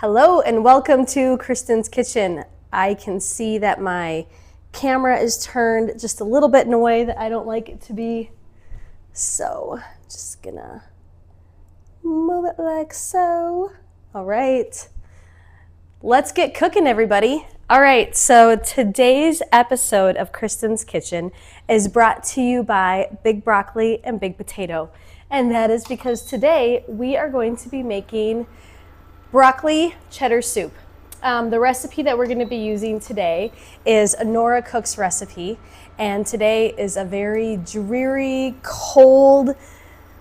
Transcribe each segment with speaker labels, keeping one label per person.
Speaker 1: Hello and welcome to Kristin's Kitchen. I can see that my camera is turned just a little bit in a way that I don't like it to be. So just gonna move it like so. All right, let's get cooking, everybody. All right, so today's episode of Kristin's Kitchen is brought to you by Big Broccoli and Big Potato. And that is because today we are going to be making broccoli cheddar soup. The recipe that we're going to be using today is a Nora Cook's recipe, and today is a very dreary, cold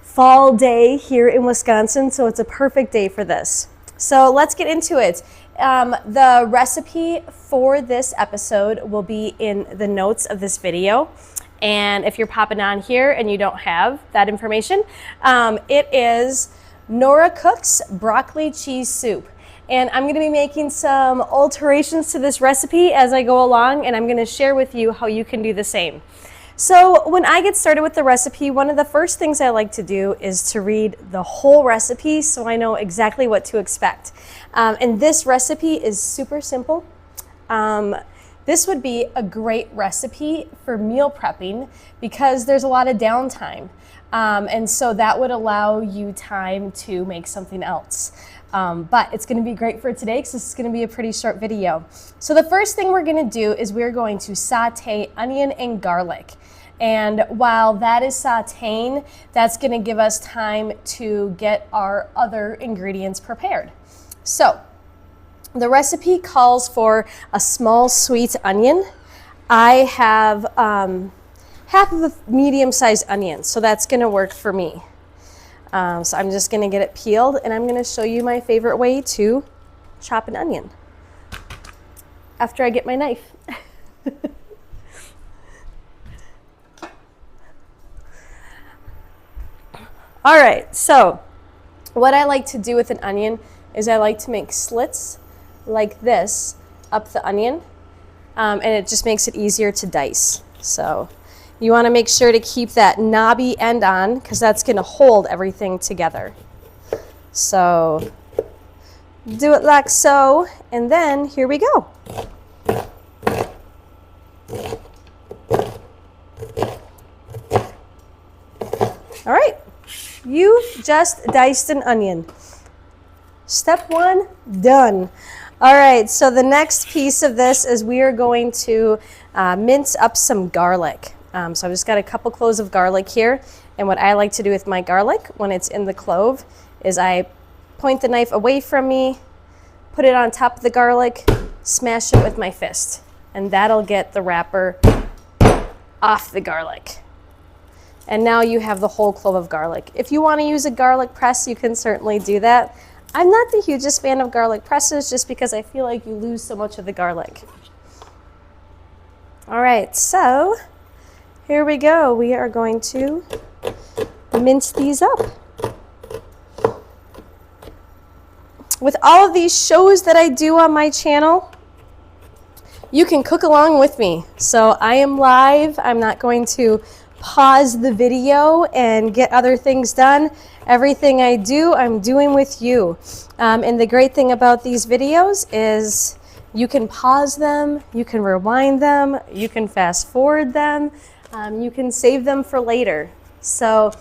Speaker 1: fall day here in Wisconsin, so it's a perfect day for this. So let's get into it. The recipe for this episode will be in the notes of this video, and if you're popping on here and you don't have that information, it is Nora Cook's broccoli cheese soup. And I'm going to be making some alterations to this recipe as I go along, and I'm going to share with you how you can do the same. So when I get started with the recipe, one of the first things I like to do is to read the whole recipe so I know exactly what to expect. And this recipe is super simple. This would be a great recipe for meal prepping because there's a lot of downtime. And so that would allow you time to make something else. But it's going to be great for today because this is going to be a pretty short video. So the first thing we're going to do is we're going to saute onion and garlic. And while that is sauteing, that's going to give us time to get our other ingredients prepared. So the recipe calls for a small sweet onion. I have half of a medium-sized onion, so that's going to work for me. So I'm just going to get it peeled, and I'm going to show you my favorite way to chop an onion after I get my knife. All right, so what I like to do with an onion is I like to make slits like this up the onion, and it just makes it easier to dice. So you want to make sure to keep that knobby end on because that's going to hold everything together. So do it like so, and then here we go. All right, you just diced an onion. Step one, done. All right, so the next piece of this is we are going to mince up some garlic. So I've just got a couple cloves of garlic here, and what I like to do with my garlic when it's in the clove is I point the knife away from me, put it on top of the garlic, smash it with my fist, and that'll get the wrapper off the garlic. And now you have the whole clove of garlic. If you want to use a garlic press, you can certainly do that. I'm not the hugest fan of garlic presses just because I feel like you lose so much of the garlic. All right, so here we go. We are going to mince these up. With all of these shows that I do on my channel, you can cook along with me. So I am live. I'm not going to pause the video and get other things done. Everything I do, I'm doing with you. And the great thing about these videos is you can pause them, you can rewind them, you can fast forward them. You can save them for later. So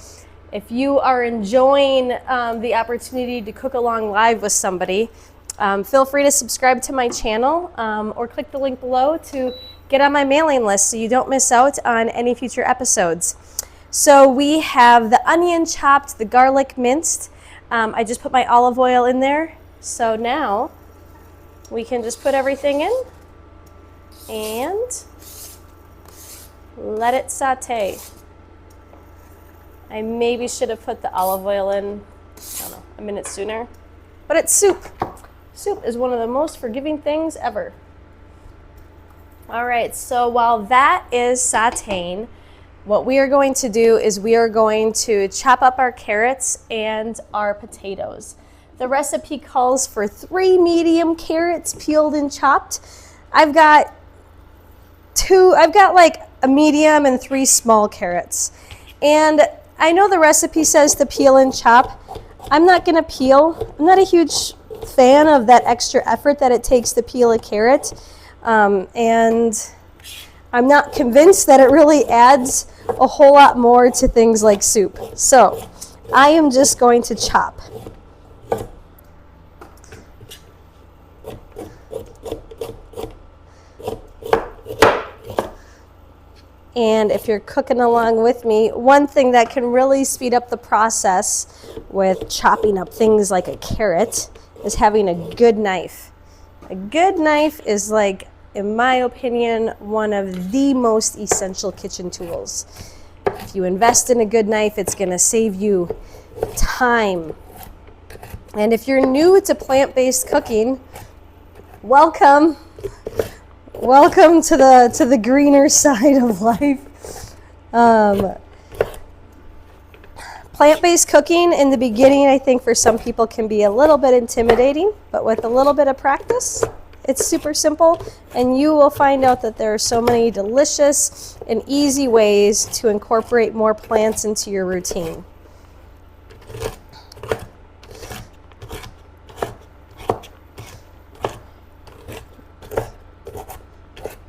Speaker 1: if you are enjoying the opportunity to cook along live with somebody, feel free to subscribe to my channel or click the link below to get on my mailing list so you don't miss out on any future episodes. So we have the onion chopped, the garlic minced. I just put my olive oil in there. So now we can just put everything in and let it saute. I maybe should have put the olive oil in, I don't know, a minute sooner. But it's soup. Soup is one of the most forgiving things ever. All right, so while that is sauteing, what we are going to do is we are going to chop up our carrots and our potatoes. The recipe calls for 3 medium carrots peeled and chopped. I've got like a medium and 3 small carrots. And I know the recipe says to peel and chop. I'm not gonna peel. I'm not a huge fan of that extra effort that it takes to peel a carrot. And I'm not convinced that it really adds a whole lot more to things like soup. So I am just going to chop. And if you're cooking along with me, one thing that can really speed up the process with chopping up things like a carrot is having a good knife. A good knife is, like, in my opinion, one of the most essential kitchen tools. If you invest in a good knife, it's going to save you time. And if you're new to plant-based cooking, welcome. Welcome to the greener side of life. Plant-based cooking in the beginning, I think for some people can be a little bit intimidating, but with a little bit of practice, it's super simple, and you will find out that there are so many delicious and easy ways to incorporate more plants into your routine.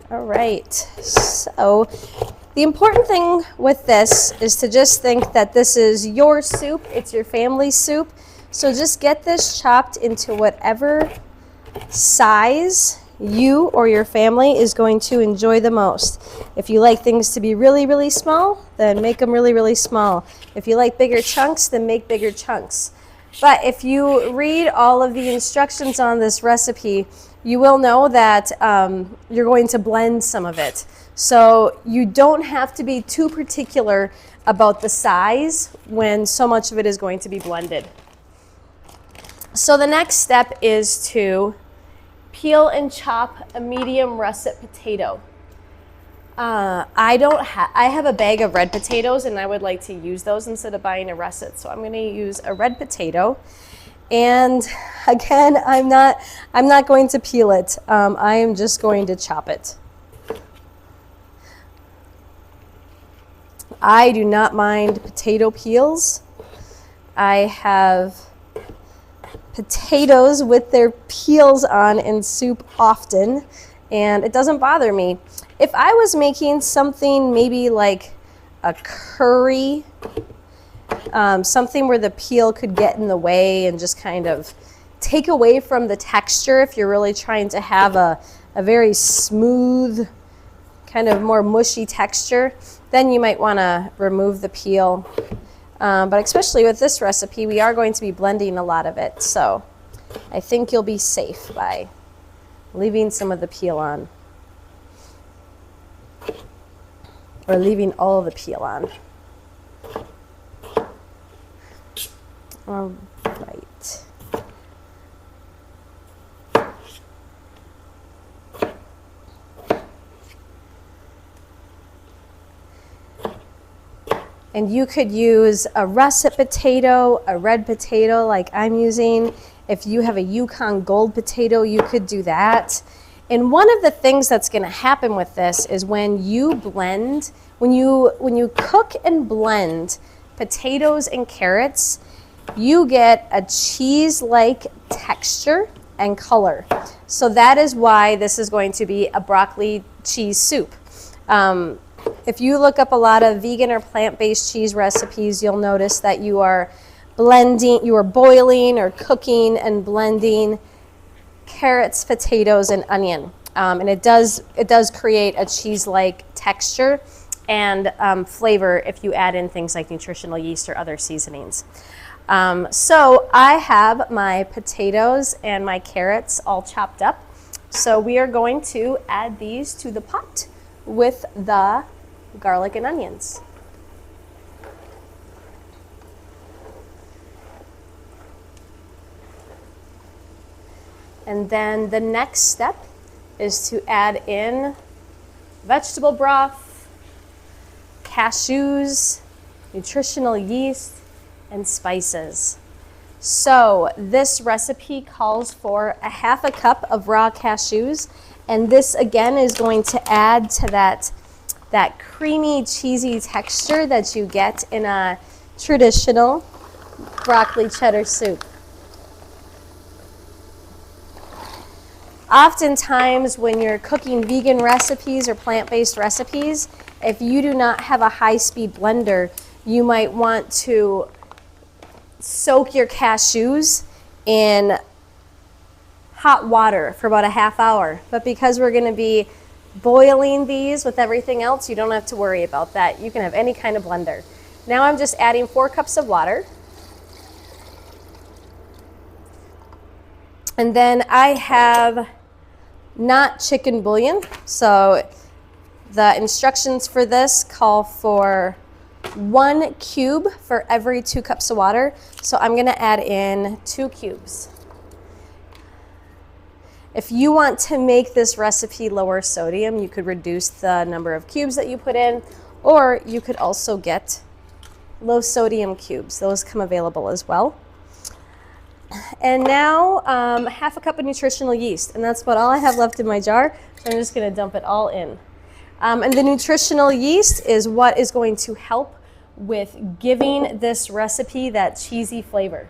Speaker 1: All right, so the important thing with this is to just think that this is your soup, it's your family's soup. So just get this chopped into whatever size you or your family is going to enjoy the most. If you like things to be really, really small, then make them really, really small. If you like bigger chunks, then make bigger chunks. But if you read all of the instructions on this recipe, you will know that you're going to blend some of it. So you don't have to be too particular about the size when so much of it is going to be blended. So the next step is to peel and chop a medium russet potato. I have a bag of red potatoes, and I would like to use those instead of buying a russet. So I'm going to use a red potato. And again, I'm not going to peel it. I am just going to chop it. I do not mind potato peels. I have potatoes with their peels on in soup often, and it doesn't bother me. If I was making something maybe like a curry, something where the peel could get in the way and just kind of take away from the texture, if you're really trying to have a very smooth, kind of more mushy texture, then you might want to remove the peel. But especially with this recipe, we are going to be blending a lot of it, so I think you'll be safe by leaving some of the peel on, or leaving all of the peel on. All right. And you could use a russet potato, a red potato like I'm using. If you have a Yukon Gold potato, you could do that. And one of the things that's going to happen with this is when you blend, when you cook and blend potatoes and carrots, you get a cheese-like texture and color. So that is why this is going to be a broccoli cheese soup. If you look up a lot of vegan or plant-based cheese recipes, you'll notice that you are boiling or cooking and blending carrots, potatoes, and onion. And it does create a cheese-like texture and flavor if you add in things like nutritional yeast or other seasonings. So I have my potatoes and my carrots all chopped up. So we are going to add these to the pot with the garlic and onions. And then the next step is to add in vegetable broth, cashews, nutritional yeast, and spices. So this recipe calls for a half a cup of raw cashews, and this again is going to add to that creamy, cheesy texture that you get in a traditional broccoli cheddar soup. Oftentimes when you're cooking vegan recipes or plant-based recipes, if you do not have a high-speed blender, you might want to soak your cashews in hot water for about a half hour. But because we're going to be boiling these with everything else, you don't have to worry about that. You can have any kind of blender. Now I'm just adding 4 cups of water. And then I have not chicken bouillon. So the instructions for this call for 1 cube for every 2 cups of water. So I'm gonna add in 2 cubes. If you want to make this recipe lower sodium, you could reduce the number of cubes that you put in, or you could also get low sodium cubes. Those come available as well. And now 1/2 cup of nutritional yeast, and that's about all I have left in my jar. So I'm just gonna dump it all in. And the nutritional yeast is what is going to help with giving this recipe that cheesy flavor.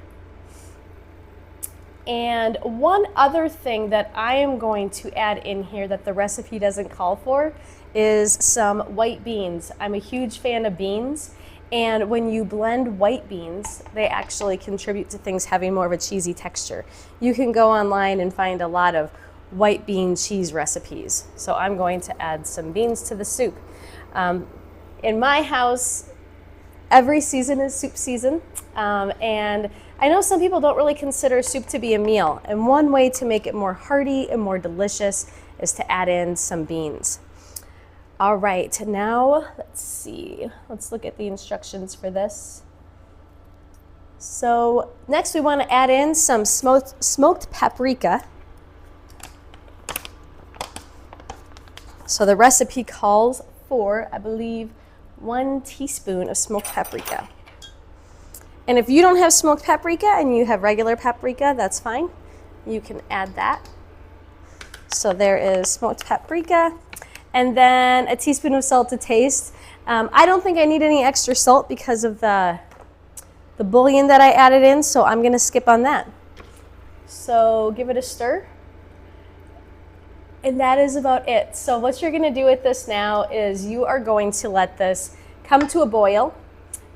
Speaker 1: And one other thing that I am going to add in here that the recipe doesn't call for is some white beans. I'm a huge fan of beans, and when you blend white beans, they actually contribute to things having more of a cheesy texture. You can go online and find a lot of white bean cheese recipes. So I'm going to add some beans to the soup. In my house, every season is soup season, and I know some people don't really consider soup to be a meal, and one way to make it more hearty and more delicious is to add in some beans. All right, now let's see. Let's look at the instructions for this. So next we want to add in some smoked paprika. So the recipe calls for, I believe, 1 teaspoon of smoked paprika. And if you don't have smoked paprika and you have regular paprika, that's fine. You can add that. So there is smoked paprika. And then a teaspoon of salt to taste. I don't think I need any extra salt because of the bouillon that I added in, so I'm gonna skip on that. So give it a stir. And that is about it. So what you're gonna do with this now is you are going to let this come to a boil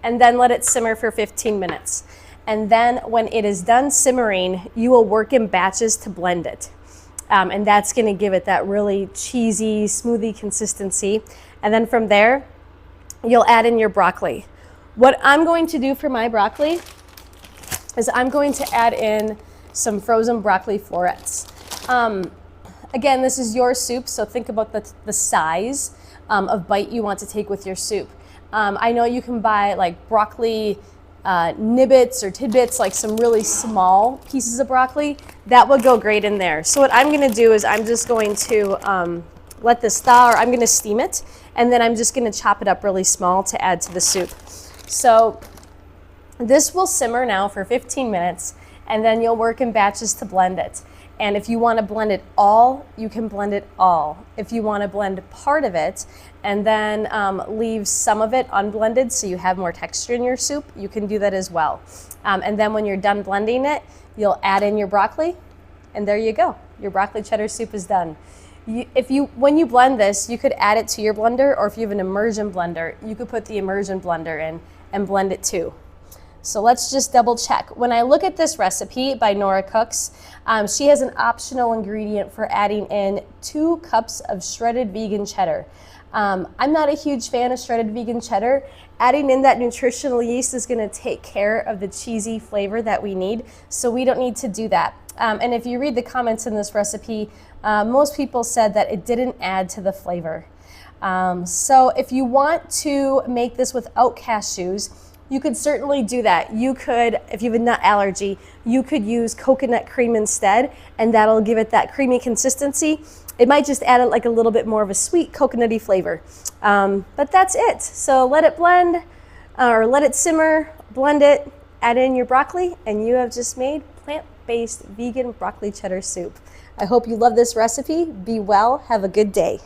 Speaker 1: and then let it simmer for 15 minutes. And then when it is done simmering, you will work in batches to blend it. And that's gonna give it that really cheesy, smoothie consistency. And then from there, you'll add in your broccoli. What I'm going to do for my broccoli is I'm going to add in some frozen broccoli florets. Again, this is your soup, so think about the size of bite you want to take with your soup. I know you can buy like broccoli nibbits or tidbits, like some really small pieces of broccoli. That would go great in there. So what I'm gonna do is I'm just going to let this thaw, or I'm gonna steam it, and then I'm just gonna chop it up really small to add to the soup. So this will simmer now for 15 minutes, and then you'll work in batches to blend it. And if you want to blend it all, you can blend it all. If you want to blend part of it and then leave some of it unblended so you have more texture in your soup, you can do that as well. And then when you're done blending it, you'll add in your broccoli, and there you go. Your broccoli cheddar soup is done. When you blend this, you could add it to your blender, or if you have an immersion blender, you could put the immersion blender in and blend it too. So let's just double check. When I look at this recipe by Nora Cooks, she has an optional ingredient for adding in 2 cups of shredded vegan cheddar. I'm not a huge fan of shredded vegan cheddar. Adding in that nutritional yeast is gonna take care of the cheesy flavor that we need, so we don't need to do that. And if you read the comments in this recipe, most people said that it didn't add to the flavor. So if you want to make this without cashews, you could certainly do that. You could, if you have a nut allergy, you could use coconut cream instead, and that'll give it that creamy consistency. It might just add like a little bit more of a sweet coconutty flavor. But that's it. So let it blend, or let it simmer, blend it, add in your broccoli, and you have just made plant-based vegan broccoli cheddar soup. I hope you love this recipe. Be well, have a good day.